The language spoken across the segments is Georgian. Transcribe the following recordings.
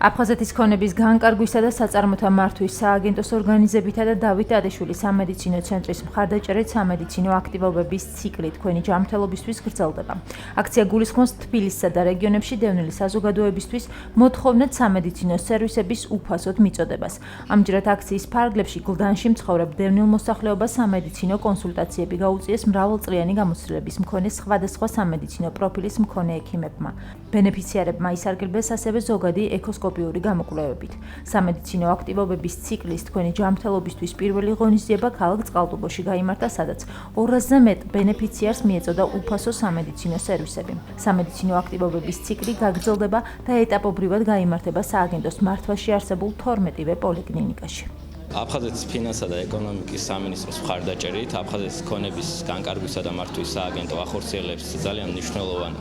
აფხაზეთის ქონების განკარგვისა და საწარმოთა მართვის სააგენტოს ორგანიზებითა და დავით ადეშვილის სამედიცინო ცენტრის მხარდაჭერით სამედიცინო აქტივობების ციკლი თქვენი ჯანმრთელობისთვის გრძელდება. აქცია გულისხმობს თბილისსა და რეგიონებში დევნილი საზოგადოებისთვის მოთხოვნად სამედიცინო სერვისების უფასოდ მიწოდებას. ამჯერად აქციის ფარგლებში გლდანში მცხოვრებ დევნილ მოსახლეობას სამედიცინო კონსულტაციები გაუწიეს მრავალწლიანი გამოცდილების მქონე სხვადასხვა სამედიცინო პროფილის მქონე ექიმებმა. ბენეფიციარებმა ისარგებლეს ასევე ზოგადი ეკოსკოპიური გამოკვლევებით. სამედიცინო აქტივობების ციკლის თქვენი ჯანმრთელობისთვის პირველი ღონისძიება ქალაქ წყალტუბოში გაიმართა, სადაც 200-ზე მეტ ბენეფიციარს მიეწოდა უფასო სამედიცინო სერვისები. სამედიცინო აქტივობების ციკლი გაგრძელდება და ეტაპობრივად გაიმართება სააგენტოს მართვაში არსებულ 12-ვე პოლიკლინიკაში. აფხაზეთის ფინანსთა და ეკონომიკის სამინისტროს მხარდაჭერით აფხაზეთის ქონების განკარგვისა და მართვის სააგენტო ახორციელებს ძალიან მნიშვნელოვან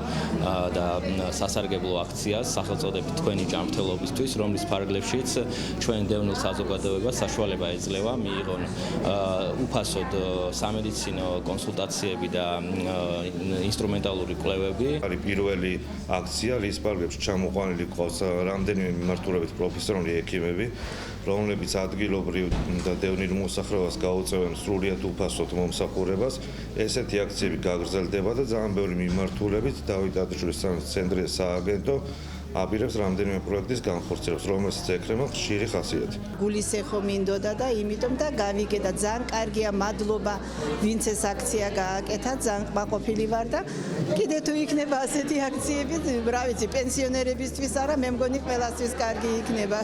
და სასარგებლო აქციას სახელწოდებით თქვენი ჯანმრთელობისთვის, რომლის ფარგლებშიც ჩვენ დევნილ საზოგადოებას საშუალება ეძლევა მიიღონ უფასოდ სამედიცინო კონსულტაციები და ინსტრუმენტალური კვლევები. არის პირველი აქცია, რის ფარგლებში ჩამოყვანილი ყავს რამდენიმე მიმართულებით პროფესიონალი ექიმები, რომლებიც ადგილობრივ და დევნილ მოსახლეობას გაუწევენ სრულიად უფასოდ მომსახურებას. ესეთი აქციები გაგრძელდება და ძალიან ბევრი მიმართულებით დავით ადეშვილის ცენტრის სააგენტო აპირებს რამდენიმე პროექტის განხორციელებას, რომელსაც ეკრება ხშირი ხასიათი. გულის ეხო მინდოდა და იმიტომ და გავიგე და ძალიან კარგია, მადლობა ვინც ეს აქცია გააკეთა, ძალიან კმაყოფილი ვარ და კიდე თუ იქნება ასეთი აქციები, რა ვიცი, პენსიონერებისთვის არა, მე მგონი ყველასთვის კარგი იქნება.